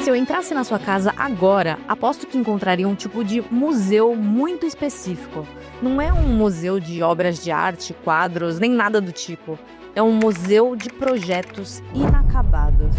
Se eu entrasse na sua casa agora, aposto que encontraria um tipo de museu muito específico. Não é um museu de obras de arte, quadros, nem nada do tipo. É um museu de projetos inacabados.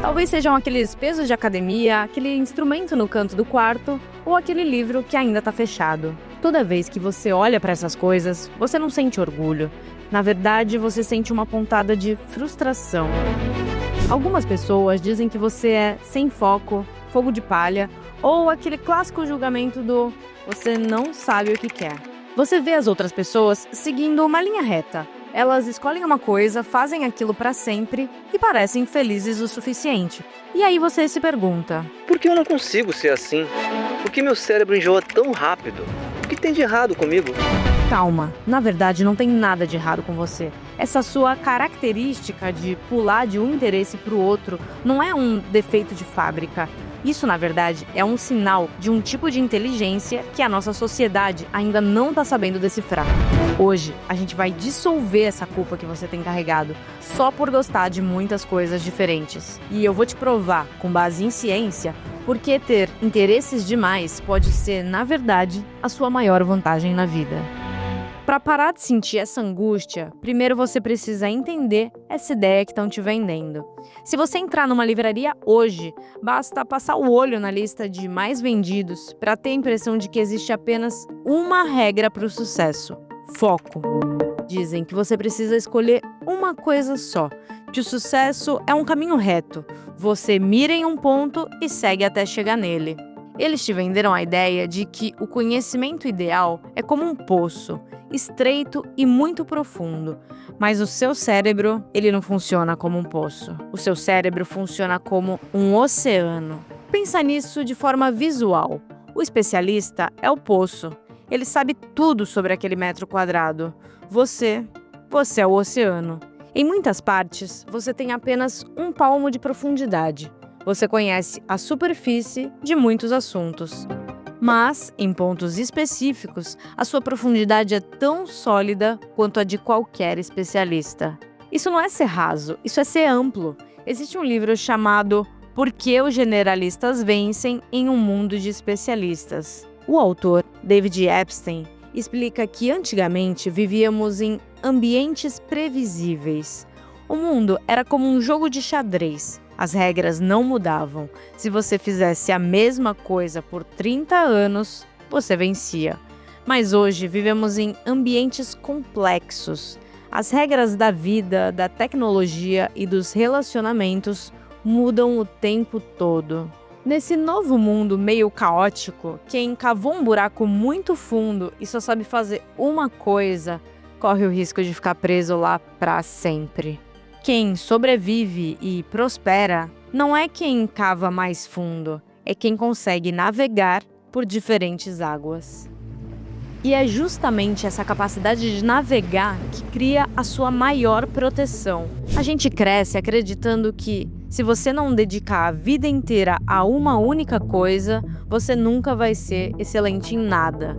Talvez sejam aqueles pesos de academia, aquele instrumento no canto do quarto ou aquele livro que ainda está fechado. Toda vez que você olha para essas coisas, você não sente orgulho. Na verdade, você sente uma pontada de frustração. Algumas pessoas dizem que você é sem foco, fogo de palha ou aquele clássico julgamento do você não sabe o que quer. Você vê as outras pessoas seguindo uma linha reta. Elas escolhem uma coisa, fazem aquilo para sempre e parecem felizes o suficiente. E aí você se pergunta: por que eu não consigo ser assim? Por que meu cérebro enjoa tão rápido? O que tem de errado comigo? Calma, na verdade não tem nada de errado com você. Essa sua característica de pular de um interesse para o outro não é um defeito de fábrica. Isso, na verdade, é um sinal de um tipo de inteligência que a nossa sociedade ainda não está sabendo decifrar. Hoje, a gente vai dissolver essa culpa que você tem carregado só por gostar de muitas coisas diferentes. E eu vou te provar, com base em ciência, porque ter interesses demais pode ser, na verdade, a sua maior vantagem na vida. Para parar de sentir essa angústia, primeiro você precisa entender essa ideia que estão te vendendo. Se você entrar numa livraria hoje, basta passar o olho na lista de mais vendidos para ter a impressão de que existe apenas uma regra para o sucesso: foco. Dizem que você precisa escolher uma coisa só, que o sucesso é um caminho reto. Você mira em um ponto e segue até chegar nele. Eles te venderam a ideia de que o conhecimento ideal é como um poço, estreito e muito profundo. Mas o seu cérebro, ele não funciona como um poço. O seu cérebro funciona como um oceano. Pensa nisso de forma visual. O especialista é o poço. Ele sabe tudo sobre aquele metro quadrado. Você é o oceano. Em muitas partes, você tem apenas um palmo de profundidade. Você conhece a superfície de muitos assuntos. Mas, em pontos específicos, a sua profundidade é tão sólida quanto a de qualquer especialista. Isso não é ser raso, isso é ser amplo. Existe um livro chamado Por que os Generalistas Vencem em um Mundo de Especialistas. O autor, David Epstein, explica que antigamente vivíamos em ambientes previsíveis. O mundo era como um jogo de xadrez. As regras não mudavam. Se você fizesse a mesma coisa por 30 anos, você vencia. Mas hoje vivemos em ambientes complexos. As regras da vida, da tecnologia e dos relacionamentos mudam o tempo todo. Nesse novo mundo meio caótico, quem cavou um buraco muito fundo e só sabe fazer uma coisa, corre o risco de ficar preso lá para sempre. Quem sobrevive e prospera não é quem cava mais fundo, é quem consegue navegar por diferentes águas. E é justamente essa capacidade de navegar que cria a sua maior proteção. A gente cresce acreditando que, se você não dedicar a vida inteira a uma única coisa, você nunca vai ser excelente em nada.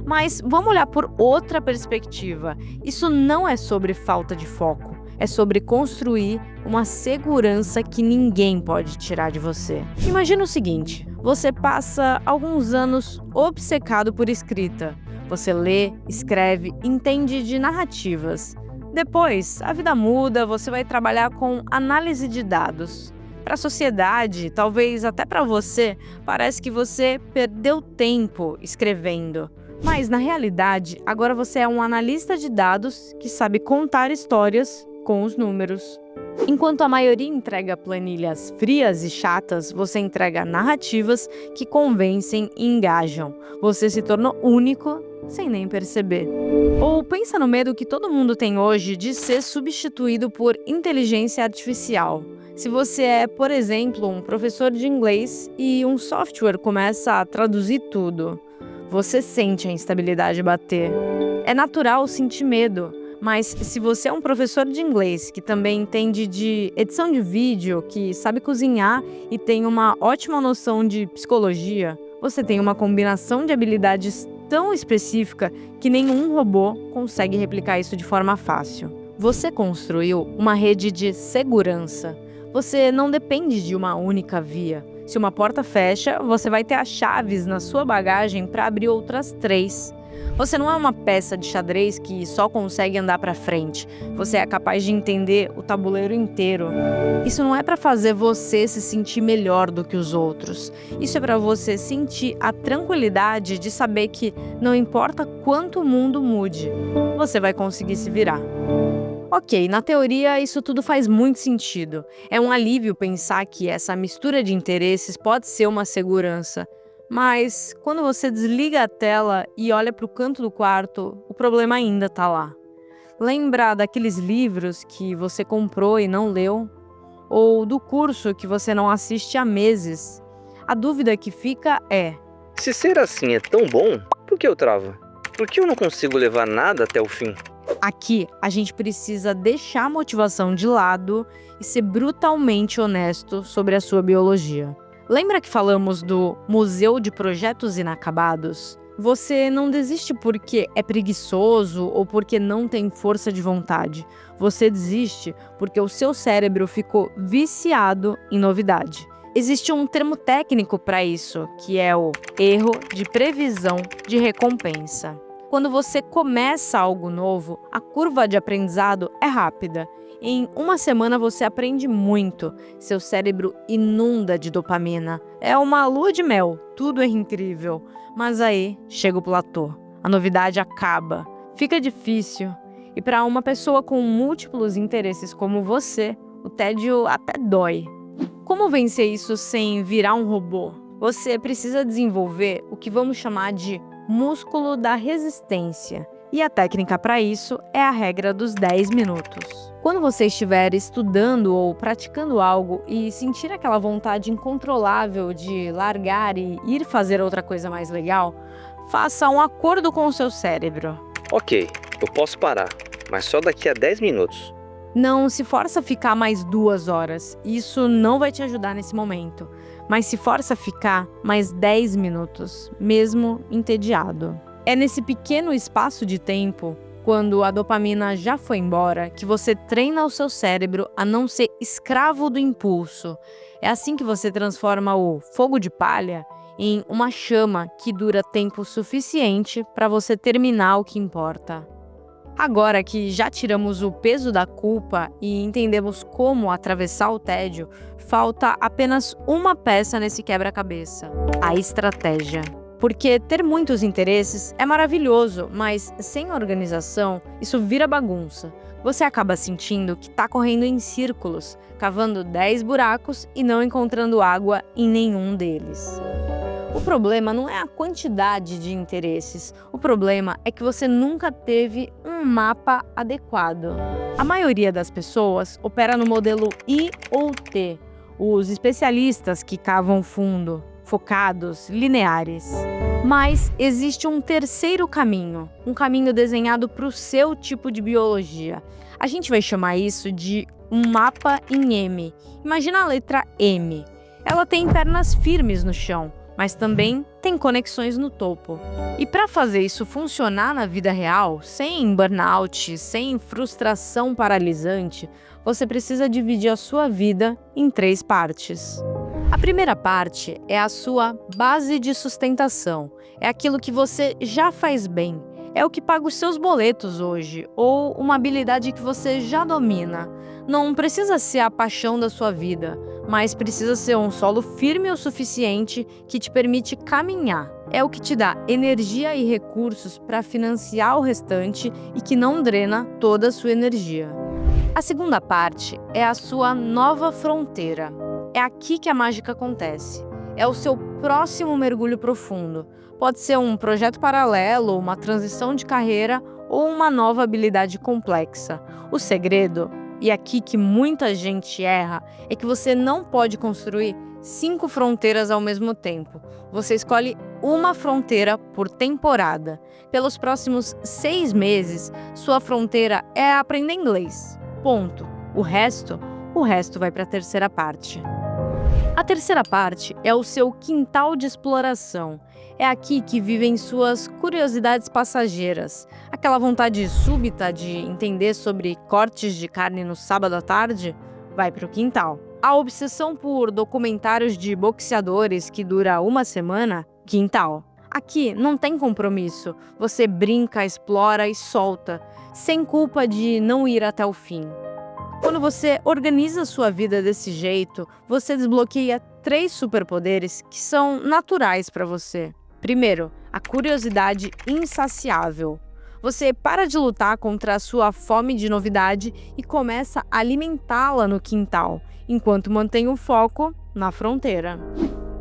Mas vamos olhar por outra perspectiva. Isso não é sobre falta de foco. É sobre construir uma segurança que ninguém pode tirar de você. Imagina o seguinte: você passa alguns anos obcecado por escrita. Você lê, escreve, entende de narrativas. Depois, a vida muda, você vai trabalhar com análise de dados. Para a sociedade, talvez até para você, parece que você perdeu tempo escrevendo. Mas, na realidade, agora você é um analista de dados que sabe contar histórias com os números. Enquanto a maioria entrega planilhas frias e chatas, você entrega narrativas que convencem e engajam. Você se tornou único sem nem perceber. Ou pensa no medo que todo mundo tem hoje de ser substituído por inteligência artificial. Se você é, por exemplo, um professor de inglês e um software começa a traduzir tudo, você sente a instabilidade bater. É natural sentir medo. Mas se você é um professor de inglês que também entende de edição de vídeo, que sabe cozinhar e tem uma ótima noção de psicologia, você tem uma combinação de habilidades tão específica que nenhum robô consegue replicar isso de forma fácil. Você construiu uma rede de segurança. Você não depende de uma única via. Se uma porta fecha, você vai ter as chaves na sua bagagem para abrir outras 3. Você não é uma peça de xadrez que só consegue andar para frente. Você é capaz de entender o tabuleiro inteiro. Isso não é para fazer você se sentir melhor do que os outros. Isso é para você sentir a tranquilidade de saber que não importa quanto o mundo mude, você vai conseguir se virar. Ok, na teoria isso tudo faz muito sentido. É um alívio pensar que essa mistura de interesses pode ser uma segurança. Mas quando você desliga a tela e olha para o canto do quarto, o problema ainda está lá. Lembra daqueles livros que você comprou e não leu? Ou do curso que você não assiste há meses? A dúvida que fica é: Se ser assim é tão bom, por que eu travo? Por que eu não consigo levar nada até o fim? aqui a gente precisa deixar a motivação de lado e ser brutalmente honesto sobre a sua biologia. Lembra que falamos do Museu de Projetos Inacabados? Você não desiste porque é preguiçoso ou porque não tem força de vontade. Você desiste porque o seu cérebro ficou viciado em novidade. Existe um termo técnico para isso, que é o erro de previsão de recompensa. Quando você começa algo novo, a curva de aprendizado é rápida. Em uma semana você aprende muito, seu cérebro inunda de dopamina. É uma lua de mel, tudo é incrível. Mas aí chega o platô, a novidade acaba, fica difícil. E para uma pessoa com múltiplos interesses como você, o tédio até dói. Como vencer isso sem virar um robô? Você precisa desenvolver o que vamos chamar de músculo da resistência. E a técnica para isso é a regra dos 10 minutos. Quando você estiver estudando ou praticando algo e sentir aquela vontade incontrolável de largar e ir fazer outra coisa mais legal, faça um acordo com o seu cérebro. Ok, eu posso parar, mas só daqui a 10 minutos. Não se força a ficar mais 2 horas, isso não vai te ajudar nesse momento. Mas se força a ficar mais 10 minutos, mesmo entediado. É nesse pequeno espaço de tempo, quando a dopamina já foi embora, que você treina o seu cérebro a não ser escravo do impulso. É assim que você transforma o fogo de palha em uma chama que dura tempo suficiente para você terminar o que importa. Agora que já tiramos o peso da culpa e entendemos como atravessar o tédio, falta apenas uma peça nesse quebra-cabeça: a estratégia. Porque ter muitos interesses é maravilhoso, mas sem organização, isso vira bagunça. Você acaba sentindo que está correndo em círculos, cavando 10 buracos e não encontrando água em nenhum deles. O problema não é a quantidade de interesses, o problema é que você nunca teve um mapa adequado. A maioria das pessoas opera no modelo I ou T, os especialistas que cavam fundo, focados, lineares. Mas existe um terceiro caminho, um caminho desenhado para o seu tipo de biologia. A gente vai chamar isso de um mapa em M. Imagina a letra M. Ela tem pernas firmes no chão, mas também tem conexões no topo. E para fazer isso funcionar na vida real, sem burnout, sem frustração paralisante, você precisa dividir a sua vida em 3 partes. A primeira parte é a sua base de sustentação. É aquilo que você já faz bem. É o que paga os seus boletos hoje, ou uma habilidade que você já domina. Não precisa ser a paixão da sua vida, mas precisa ser um solo firme o suficiente que te permite caminhar. É o que te dá energia e recursos para financiar o restante e que não drena toda a sua energia. A segunda parte é a sua nova fronteira. É aqui que a mágica acontece. É o seu próximo mergulho profundo. Pode ser um projeto paralelo, uma transição de carreira ou uma nova habilidade complexa. O segredo, e aqui que muita gente erra, é que você não pode construir 5 fronteiras ao mesmo tempo. Você escolhe uma fronteira por temporada. Pelos próximos 6 meses, sua fronteira é aprender inglês. Ponto. O resto vai para a terceira parte. A terceira parte é o seu quintal de exploração. É aqui que vivem suas curiosidades passageiras. Aquela vontade súbita de entender sobre cortes de carne no sábado à tarde vai para o quintal. A obsessão por documentários de boxeadores que dura uma semana, quintal. Aqui não tem compromisso, você brinca, explora e solta, sem culpa de não ir até o fim. Quando você organiza sua vida desse jeito, você desbloqueia 3 superpoderes que são naturais para você. Primeiro, a curiosidade insaciável. Você para de lutar contra a sua fome de novidade e começa a alimentá-la no quintal, enquanto mantém o foco na fronteira.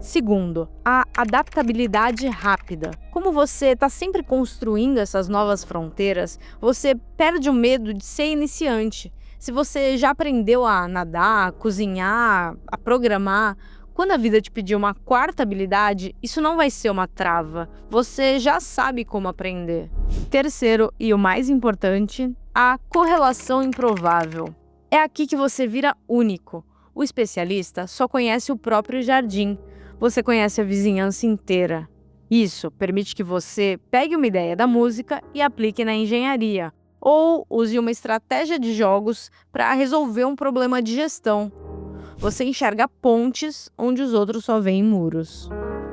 Segundo, a adaptabilidade rápida. Como você está sempre construindo essas novas fronteiras, você perde o medo de ser iniciante. Se você já aprendeu a nadar, a cozinhar, a programar, quando a vida te pedir uma 4ª habilidade, isso não vai ser uma trava. Você já sabe como aprender. Terceiro, e o mais importante, a correlação improvável. É aqui que você vira único. O especialista só conhece o próprio jardim. Você conhece a vizinhança inteira. Isso permite que você pegue uma ideia da música e aplique na engenharia, ou use uma estratégia de jogos para resolver um problema de gestão. Você enxerga pontes onde os outros só veem muros.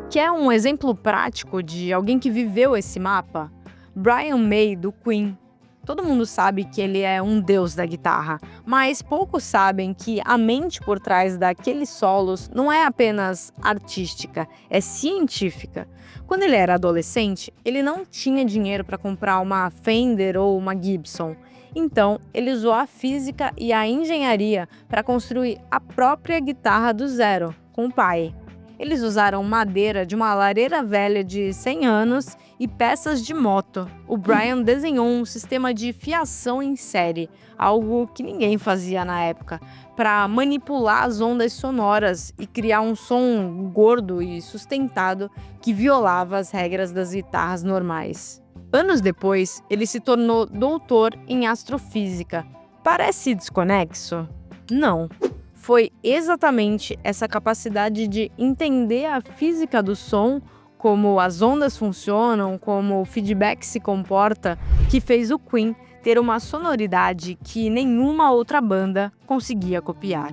Quer um exemplo prático de alguém que viveu esse mapa? Brian May, do Queen. Todo mundo sabe que ele é um deus da guitarra, mas poucos sabem que a mente por trás daqueles solos não é apenas artística, é científica. Quando ele era adolescente, ele não tinha dinheiro para comprar uma Fender ou uma Gibson. Então, ele usou a física e a engenharia para construir a própria guitarra do zero, com o pai. Eles usaram madeira de uma lareira velha de 100 anos e peças de moto. O Brian desenhou um sistema de fiação em série, algo que ninguém fazia na época, para manipular as ondas sonoras e criar um som gordo e sustentado que violava as regras das guitarras normais. Anos depois, ele se tornou doutor em astrofísica. Parece desconexo? Não. Foi exatamente essa capacidade de entender a física do som, como as ondas funcionam, como o feedback se comporta, que fez o Queen ter uma sonoridade que nenhuma outra banda conseguia copiar.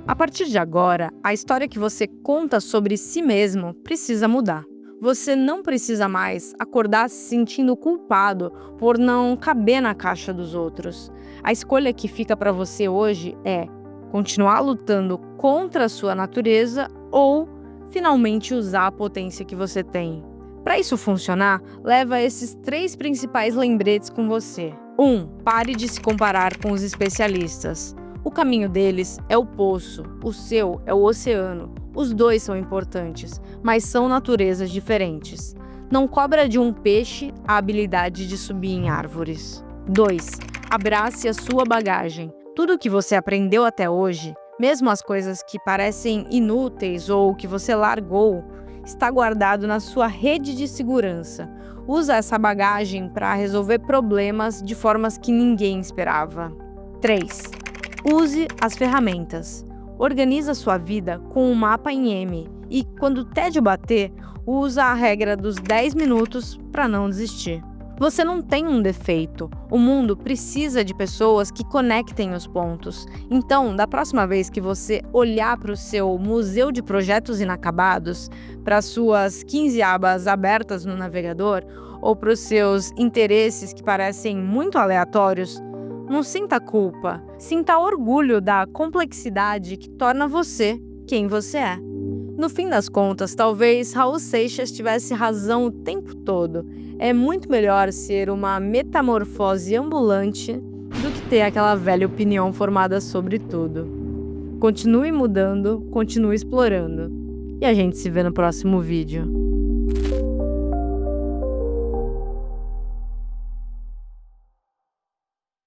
A partir de agora, a história que você conta sobre si mesmo precisa mudar. Você não precisa mais acordar se sentindo culpado por não caber na caixa dos outros. A escolha que fica para você hoje é continuar lutando contra a sua natureza ou finalmente usar a potência que você tem. Para isso funcionar, leva esses 3 principais lembretes com você. 1. Pare de se comparar com os especialistas. O caminho deles é o poço, o seu é o oceano. Os 2 são importantes, mas são naturezas diferentes. Não cobra de um peixe a habilidade de subir em árvores. 2. Abrace a sua bagagem. Tudo o que você aprendeu até hoje, mesmo as coisas que parecem inúteis ou que você largou, está guardado na sua rede de segurança. Usa essa bagagem para resolver problemas de formas que ninguém esperava. 3. Use as ferramentas. Organiza sua vida com um mapa em M e, quando o tédio bater, usa a regra dos 10 minutos para não desistir. Você não tem um defeito. O mundo precisa de pessoas que conectem os pontos. Então, da próxima vez que você olhar para o seu museu de projetos inacabados, para as suas 15 abas abertas no navegador, ou para os seus interesses que parecem muito aleatórios, não sinta culpa. Sinta orgulho da complexidade que torna você quem você é. No fim das contas, talvez Raul Seixas tivesse razão o tempo todo. É muito melhor ser uma metamorfose ambulante do que ter aquela velha opinião formada sobre tudo. Continue mudando, continue explorando. E a gente se vê no próximo vídeo.